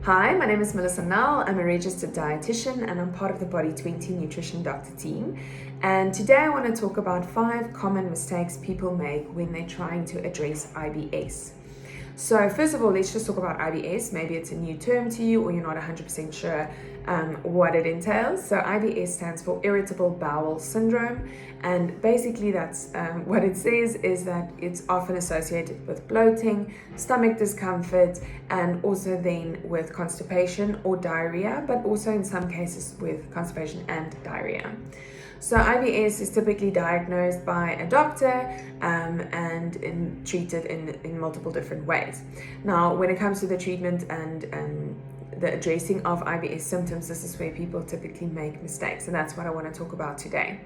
Hi, my name is Melissa Nell. I'm a registered dietitian and I'm part of the Body 20 Nutrition Doctor team. And today I want to talk about 5 common mistakes people make when they're trying to address IBS. So first of all, let's just talk about IBS. Maybe it's a new term to you or you're not 100% sure what it entails. So IBS stands for Irritable Bowel Syndrome, and basically that's what it says is that it's often associated with bloating, stomach discomfort, and also then with constipation or diarrhea, but also in some cases with constipation and diarrhea. So IBS is typically diagnosed by a doctor and treated in multiple different ways. Now, when it comes to the treatment and the addressing of IBS symptoms, this is where people typically make mistakes, and that's what I want to talk about today.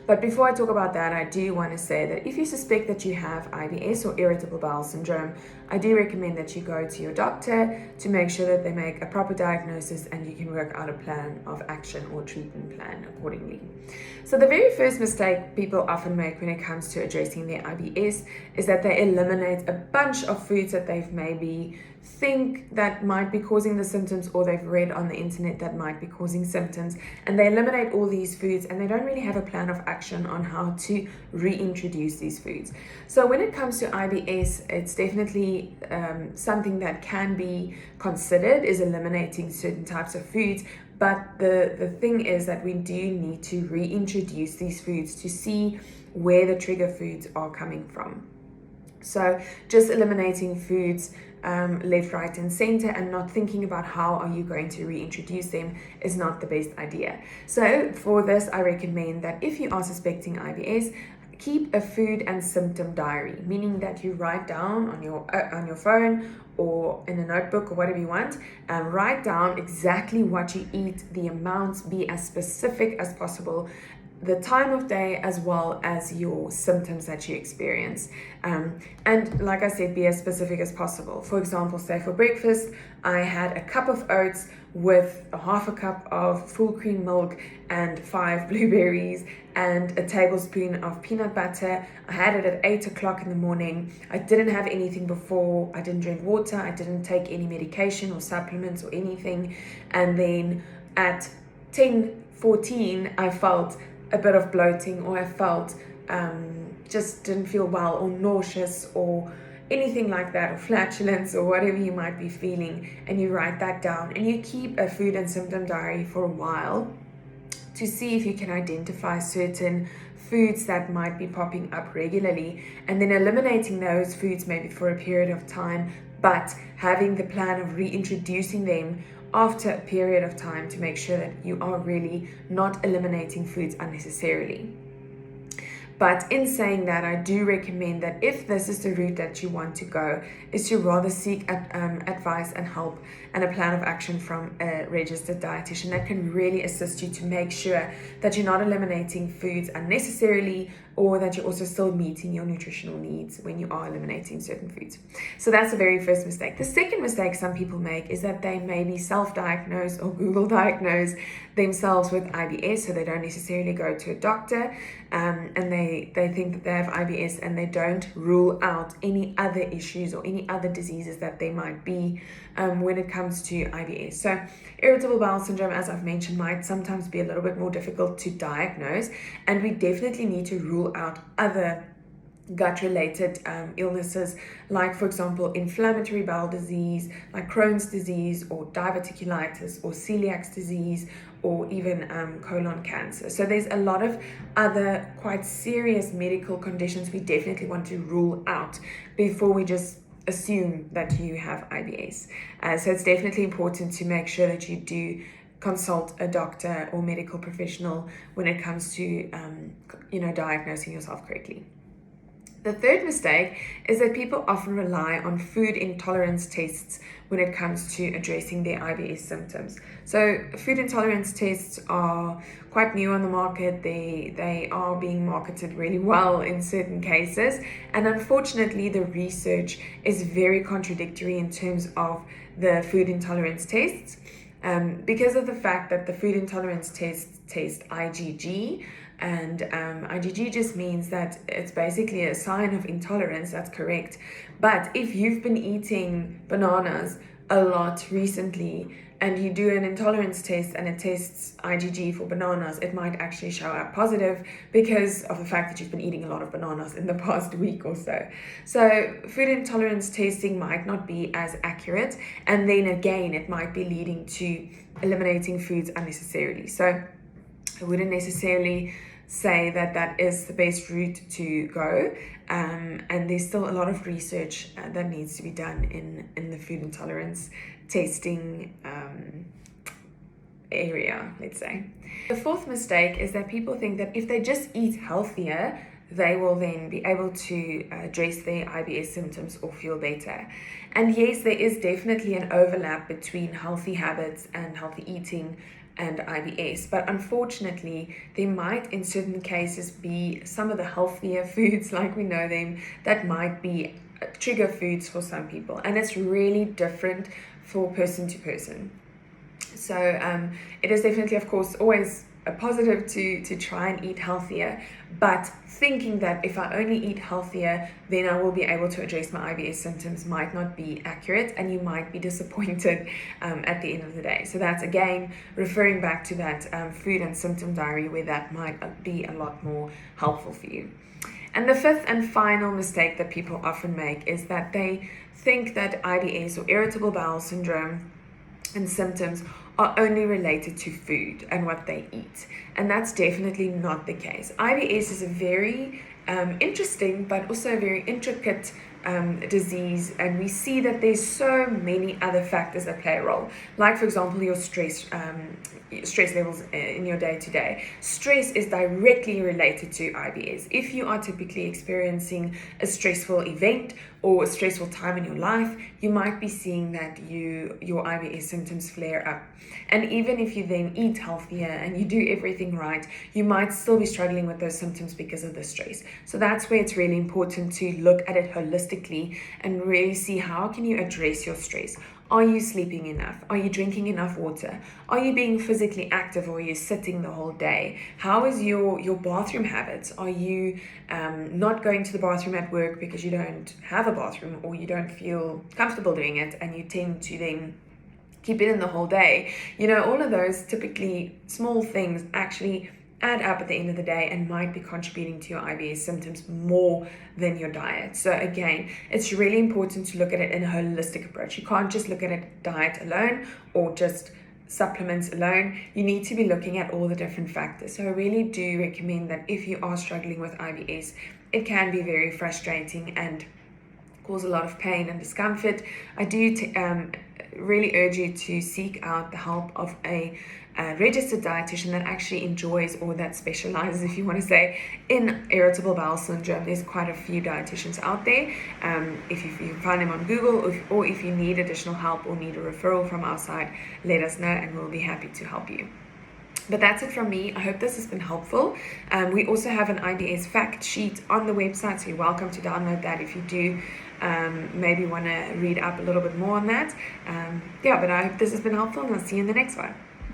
But before I talk about that, I do want to say that if you suspect that you have IBS or irritable bowel syndrome, I do recommend that you go to your doctor to make sure that they make a proper diagnosis and you can work out a plan of action or treatment plan accordingly. So the very first mistake people often make when it comes to addressing their IBS is that they eliminate a bunch of foods that they've maybe think that might be causing the symptoms, or they've read on the internet that might be causing symptoms, and they eliminate all these foods and they don't really have a plan of action on how to reintroduce these foods. So when it comes to IBS, it's definitely something that can be considered, is eliminating certain types of foods. But the thing is that we do need to reintroduce these foods to see where the trigger foods are coming from. So just eliminating foods left, right, and center and not thinking about how are you going to reintroduce them is not the best idea. So for this, I recommend that if you are suspecting IBS, keep a food and symptom diary, meaning that you write down on your phone or in a notebook or whatever you want, and write down exactly what you eat, the amounts, be as specific as possible, the time of day, as well as your symptoms that you experience. And like I said, be as specific as possible. For example, say for breakfast, I had a cup of oats with a half a cup of full cream milk and 5 blueberries and a tablespoon of peanut butter. I had it at 8 o'clock in the morning. I didn't have anything before. I didn't drink water. I didn't take any medication or supplements or anything. And then at 10:14, I felt a bit of bloating, or I felt just didn't feel well, or nauseous, or anything like that, or flatulence, or whatever you might be feeling, and you write that down and you keep a food and symptom diary for a while to see if you can identify certain foods that might be popping up regularly, and then eliminating those foods maybe for a period of time, but having the plan of reintroducing them after a period of time to make sure that you are really not eliminating foods unnecessarily. But in saying that, I do recommend that if this is the route that you want to go, is to rather seek advice and help and a plan of action from a registered dietitian that can really assist you to make sure that you're not eliminating foods unnecessarily, or that you're also still meeting your nutritional needs when you are eliminating certain foods. So that's the very first mistake. The second mistake some people make is that they maybe self-diagnose or Google diagnose themselves with IBS, so they don't necessarily go to a doctor, and they think that they have IBS, and they don't rule out any other issues or any other diseases that they might be when it comes to IBS. So irritable bowel syndrome, as I've mentioned, might sometimes be a little bit more difficult to diagnose, and we definitely need to rule out other gut-related illnesses, like for example inflammatory bowel disease, like Crohn's disease, or diverticulitis, or celiac disease, or even colon cancer. So there's a lot of other quite serious medical conditions we definitely want to rule out before we just assume that you have IBS. So it's definitely important to make sure that you do consult a doctor or medical professional when it comes to diagnosing yourself correctly. The third mistake is that people often rely on food intolerance tests when it comes to addressing their IBS symptoms. So food intolerance tests are quite new on the market. They are being marketed really well in certain cases, and unfortunately the research is very contradictory in terms of the food intolerance tests, because of the fact that the food intolerance tests test IgG. And IgG just means that it's basically a sign of intolerance. That's correct. But if you've been eating bananas a lot recently and you do an intolerance test and it tests IgG for bananas, it might actually show up positive because of the fact that you've been eating a lot of bananas in the past week or so. So food intolerance testing might not be as accurate, and then again it might be leading to eliminating foods unnecessarily. So I wouldn't necessarily say that that is the best route to go, and there's still a lot of research that needs to be done in the food intolerance testing area, let's say. The fourth mistake is that people think that if they just eat healthier, they will then be able to address their IBS symptoms or feel better. And yes, there is definitely an overlap between healthy habits and healthy eating and IBS, but unfortunately there might in certain cases be some of the healthier foods like we know them that might be trigger foods for some people, and it's really different for person to person. So it is definitely, of course, always a positive to try and eat healthier, but thinking that if I only eat healthier, then I will be able to address my IBS symptoms might not be accurate, and you might be disappointed at the end of the day. So that's, again, referring back to that food and symptom diary, where that might be a lot more helpful for you. And the fifth and final mistake that people often make is that they think that IBS, or irritable bowel syndrome, and symptoms are only related to food and what they eat. And that's definitely not the case. IBS is a very interesting but also a very intricate disease, and we see that there's so many other factors that play a role, like for example your stress levels in your day-to-day. Stress is directly related to IBS. If you are typically experiencing a stressful event or a stressful time in your life, you might be seeing that your IBS symptoms flare up. And even if you then eat healthier and you do everything right, you might still be struggling with those symptoms because of the stress. So that's where it's really important to look at it holistically and really see how can you address your stress. Are you sleeping enough? Are you drinking enough water? Are you being physically active, or are you sitting the whole day? How is your bathroom habits? Are you not going to the bathroom at work because you don't have a bathroom or you don't feel comfortable doing it, and you tend to then keep it in the whole day? All of those typically small things actually add up at the end of the day and might be contributing to your IBS symptoms more than your diet. So again, it's really important to look at it in a holistic approach. You can't just look at it diet alone or just supplements alone. You need to be looking at all the different factors. So I really do recommend that if you are struggling with IBS, it can be very frustrating and cause a lot of pain and discomfort. I do really urge you to seek out the help of a registered dietitian that actually enjoys, or that specializes, if you want to say, in irritable bowel syndrome. There's quite a few dietitians out there. If you find them on Google, or if you need additional help or need a referral from our side, let us know and we'll be happy to help you. But that's it from me. I hope this has been helpful. We also have an IBS fact sheet on the website, so you're welcome to download that if you do maybe want to read up a little bit more on that. But I hope this has been helpful, and I'll see you in the next one.